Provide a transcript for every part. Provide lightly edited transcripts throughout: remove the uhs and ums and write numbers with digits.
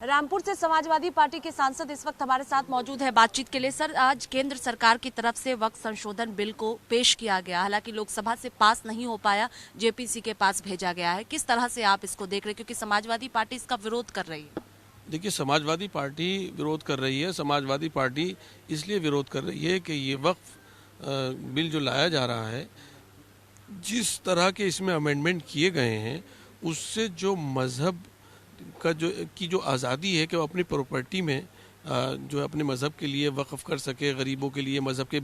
रामपुर से समाजवादी पार्टी के सांसद इस वक्त हमारे साथ मौजूद है बातचीत के लिए। सर, आज केंद्र सरकार की तरफ से वक्फ संशोधन बिल को पेश किया गया, हालांकि लोकसभा से पास नहीं हो पाया, जेपीसी के पास भेजा गया है। किस तरह से आप इसको देख रहे हैं, क्योंकि समाजवादी पार्टी इसका विरोध कर रही है? देखिए, समाजवादी पार्टी विरोध कर रही है। समाजवादी पार्टी इसलिए विरोध कर रही है कि ये वक्फ बिल जो लाया जा रहा है, जिस तरह के इसमें अमेंडमेंट किए गए हैं, उससे जो मज़हब का जो आज़ादी है कि वो अपनी प्रॉपर्टी में जो अपने मज़हब के लिए वक़फ़ कर सके, गरीबों के लिए, मज़हब के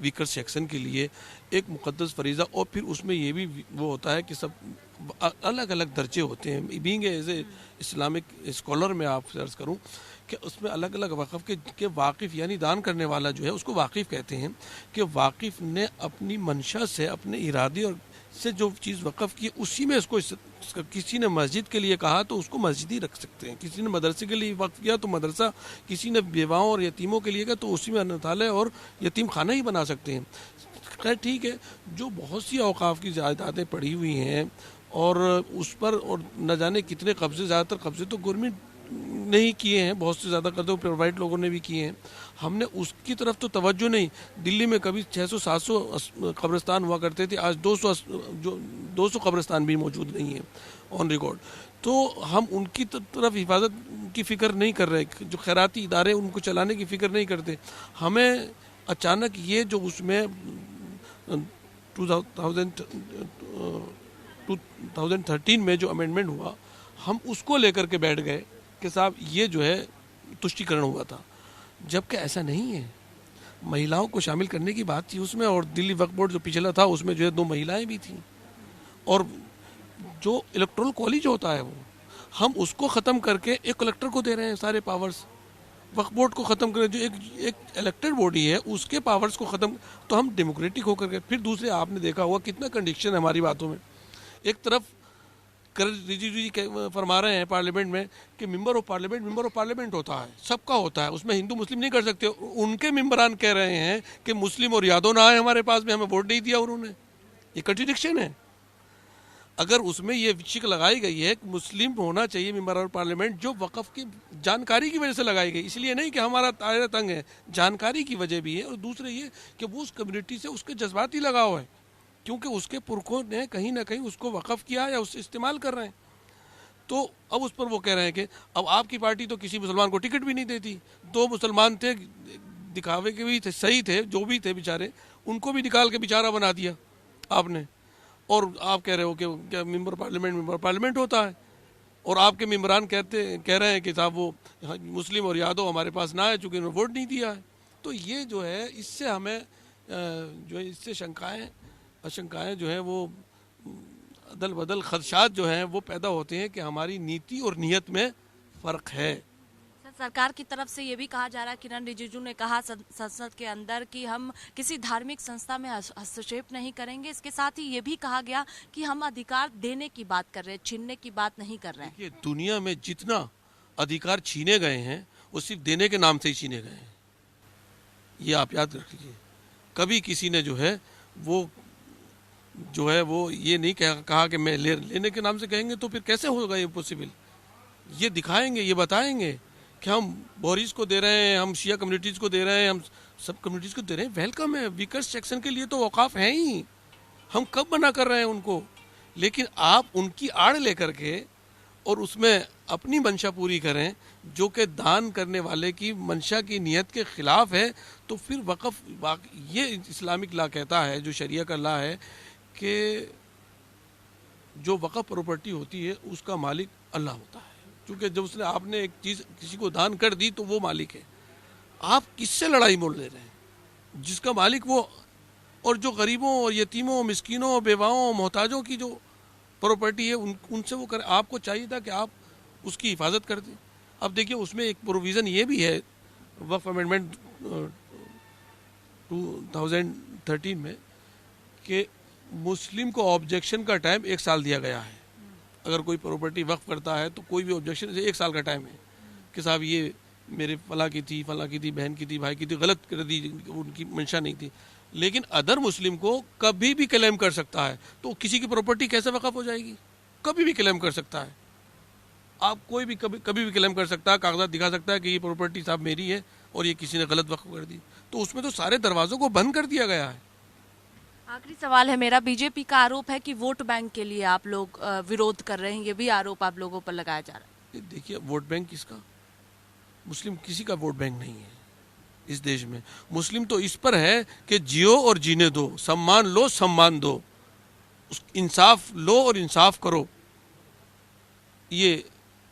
वीकर सेक्शन के लिए एक मुक़द्दस फरीज़ा। और फिर उसमें ये भी वो होता है कि सब अलग अलग दर्जे होते हैं। Being as a Islamic scholar में आप सर्च करूं कि उसमें अलग अलग वक़फ़ के वाकिफ़ यानी दान करने वाला जो है उसको वाकिफ़ कहते हैं, कि वाकिफ़ ने अपनी मंशा से, अपने इरादे और से जो चीज़ वक़फ़ की उसी में इसको किसी ने मस्जिद के लिए कहा तो उसको मस्जिद ही रख सकते हैं, किसी ने मदरसे के लिए वक़फ़ किया तो मदरसा, किसी ने बेवाओं और यतीमों के लिए कहा तो उसी में अनाथालय और यतीम खाना ही बना सकते हैं। खैर ठीक है, जो बहुत सी औक़ाफ़ की जायदादें पड़ी हुई हैं और उस पर और न जाने कितने कब्ज़े, ज़्यादातर कब्ज़े तो गवर्नमेंट नहीं किए हैं, बहुत से ज़्यादा करते प्राइवेट लोगों ने भी किए हैं। हमने उसकी तरफ तो तवज्जो नहीं। दिल्ली में कभी 600-700 कब्रिस्तान हुआ करते थे, आज 200 कब्रिस्तान भी मौजूद नहीं है ऑन रिकॉर्ड। तो हम उनकी तरफ हिफाजत की फ़िक्र नहीं कर रहे, जो खैराती इदारे उनको चलाने की फ़िक्र नहीं करते। हमें अचानक ये जो उसमें 2013 में जो अमेंडमेंट हुआ, हम उसको लेकर के बैठ गए कि साहब ये जो है तुष्टीकरण हुआ था, जबकि ऐसा नहीं है। महिलाओं को शामिल करने की बात थी उसमें, और दिल्ली वक्फ बोर्ड जो पिछला था उसमें जो है 2 महिलाएं भी थीं, और जो इलेक्टोरल कॉलेज होता है वो हम उसको ख़त्म करके एक कलेक्टर को दे रहे हैं सारे पावर्स। वक्फ बोर्ड को ख़त्म करें, जो एक इलेक्टेड बॉडी है उसके पावर्स को ख़त्म, तो हम डेमोक्रेटिक होकर के। फिर दूसरे, आपने देखा हुआ कितना कंडिक्शन है हमारी बातों में। एक तरफ रिजिजू जी फरमा रहे हैं पार्लियामेंट में कि मेंबर ऑफ पार्लियामेंट होता है, सबका होता है, उसमें हिंदू मुस्लिम नहीं कर सकते। उनके मेंबरान कह रहे हैं कि मुस्लिम और यादव ना आए हमारे पास में, हमें वोट नहीं दिया उन्होंने। ये कंट्रडिक्शन है। अगर उसमें ये शिक लगाई गई है कि मुस्लिम होना चाहिए मेंबर ऑफ पार्लियामेंट, जो वक़फ़ की जानकारी की वजह से लगाई गई, इसलिए नहीं कि हमारा दायरा तंग है, जानकारी की वजह भी है। और दूसरे ये कि वो उस कम्युनिटी से उसके जज्बाती लगाव है, क्योंकि उसके पुरखों ने कहीं ना कहीं उसको वक़फ़ किया या उससे इस्तेमाल कर रहे हैं। तो अब उस पर वो कह रहे हैं कि अब आपकी पार्टी तो किसी मुसलमान को टिकट भी नहीं देती। 2 मुसलमान थे, दिखावे के भी थे, सही थे, जो भी थे बेचारे, उनको भी निकाल के बेचारा बना दिया आपने। और आप कह रहे हो कि क्या मेंबर पार्लियामेंट होता है, और आपके मेंबरान कह रहे हैं कि साहब वो मुस्लिम और यादव हमारे पास ना आए चूँकि उन्होंने वोट नहीं दिया है। तो ये जो है, इससे हमें जो है इससे आशंकाएं जो है वो अदल बदल खदशात जो हैं वो पैदा होते हैं कि हमारी नीति और नीयत में फ़र्क है। सरकार की तरफ से ये भी कहा जा रहा है, किरण रिजिजू ने कहा संसद के अंदर कि हम किसी धार्मिक संस्था में हस्तक्षेप नहीं करेंगे। इसके साथ ही ये भी कहा गया कि हम अधिकार देने की बात कर रहे हैं, छीनने की बात नहीं कर रहे हैं। देखिए, दुनिया में जितना अधिकार छीने गए हैं वो सिर्फ देने के नाम से ही छीने गए हैं, ये आप याद रखिए। कभी किसी ने जो है वो ये नहीं कहा कि मैं लेने के नाम से कहेंगे तो फिर कैसे होगा ये पॉसिबल। ये दिखाएंगे, ये बताएंगे कि हम बोरीज को दे रहे हैं, हम शिया कम्युनिटीज़ को दे रहे हैं, हम सब कम्युनिटीज़ को दे रहे हैं। वेलकम है, वीकर सेक्शन के लिए तो औकाफ है ही, हम कब मना कर रहे हैं उनको। लेकिन आप उनकी आड़ लेकर के और उसमें अपनी मंशा पूरी करें जो कि दान करने वाले की मंशा की नीयत के ख़िलाफ़ है, तो फिर वक़फ़, ये इस्लामिक लॉ कहता है, जो शरिया का लॉ है, कि जो वक़फ़ प्रॉपर्टी होती है उसका मालिक अल्लाह होता है। क्योंकि जब उसने आपने एक चीज़ किसी को दान कर दी तो वो मालिक है। आप किससे लड़ाई मोल ले रहे हैं? जिसका मालिक वो, और जो गरीबों और यतीमों, मिस्कीनों, बेवाओं, मोहताजों की जो प्रॉपर्टी है उनसे वो करें। आपको चाहिए था कि आप उसकी हिफाजत कर दें। अब देखिए, उसमें एक प्रोविज़न ये भी है वक़्फ़ अमेंडमेंट 2013 में कि मुस्लिम को ऑब्जेक्शन का टाइम 1 साल दिया गया है। अगर कोई प्रॉपर्टी वक्फ करता है तो कोई भी ऑब्जेक्शन से 1 साल का टाइम है कि साहब ये मेरे फला की थी, बहन की थी, भाई की थी, गलत कर दी, उनकी मंशा नहीं थी। लेकिन अदर मुस्लिम को कभी भी क्लेम कर सकता है। तो किसी की प्रॉपर्टी कैसे वक़्फ़ हो जाएगी? कभी भी क्लेम कर सकता है। آپ کوئی بھی کبھی بھی کلیم کر سکتا ہے, کاغذات دکھا سکتا ہے کہ یہ پراپرٹی صاحب میری ہے اور یہ کسی نے غلط وقف کر دی. تو اس میں تو سارے دروازوں کو بند کر دیا گیا ہے. آخری سوال ہے میرا, بی جے پی کا آروپ ہے کہ ووٹ بینک کے لیے آپ لوگ وروଧ کر رہے ہیں, یہ بھی آروپ آپ لوگوں پر لگایا جا رہا ہے. دیکھیے ووٹ بینک کس کا, مسلم کسی کا ووٹ بینک نہیں ہے اس دیش میں. مسلم تو اس پر ہے کہ جیو اور جینے دو, سمان لو سمان دو, انصاف لو اور انصاف کرو. یہ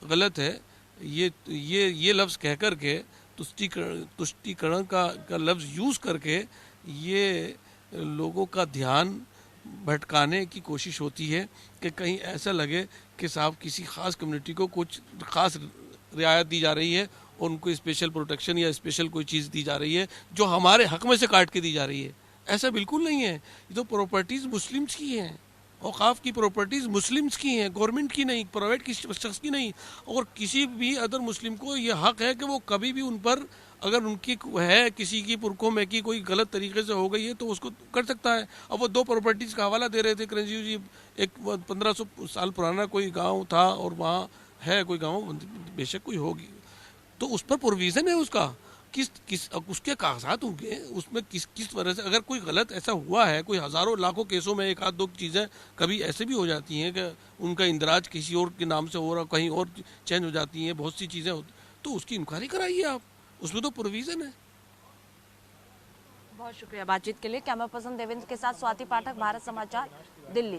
غلط ہے. یہ لفظ کہہ کر کے تشتیکرن کا لفظ یوز کر کے یہ لوگوں کا دھیان بھٹکانے کی کوشش ہوتی ہے کہ کہیں ایسا لگے کہ صاحب کسی خاص کمیونٹی کو کچھ خاص رعایت دی جا رہی ہے اور ان کو اسپیشل پروٹیکشن یا اسپیشل کوئی چیز دی جا رہی ہے جو ہمارے حق میں سے کاٹ کے دی جا رہی ہے. ایسا بالکل نہیں ہے. یہ تو پراپرٹیز مسلمس کی ہیں, اوقاف کی پراپرٹیز مسلمس کی ہیں, گورنمنٹ کی نہیں, پرائیویٹ کسی شخص کی نہیں. اور کسی بھی ادر مسلم کو یہ حق ہے کہ وہ کبھی بھی ان پر اگر ان کی ہے کسی کی پرکھوں میں کی کوئی غلط طریقے سے ہو گئی ہے تو اس کو کر سکتا ہے. اب وہ 2 پراپرٹیز کا حوالہ دے رہے تھے کرنجیو جی, ایک 1500 سال پرانا کوئی گاؤں تھا اور وہاں ہے کوئی گاؤں, بے شک کوئی ہوگی, تو اس پر پروویژن ہے اس کا, اس کے کاغذات ہوں گے, اس میں کس طرح سے اگر کوئی غلط ایسا ہوا ہے, کوئی ہزاروں لاکھوں کیسوں میں 1 آدھ 2 چیزیں کبھی ایسے بھی ہو جاتی ہیں کہ ان کا اندراج کسی اور کے نام سے ہو رہا, کہیں اور چینج ہو جاتی ہیں, بہت سی چیزیں ہوتی, تو اس کی انکوائری کرائیے آپ, اس میں تو پروویژن ہے. بہت شکریہ بات چیت کے لیے. کیمرہ پرسن دیویندر کے ساتھ سواتی پاٹھک, بھارت سماچار, دلی.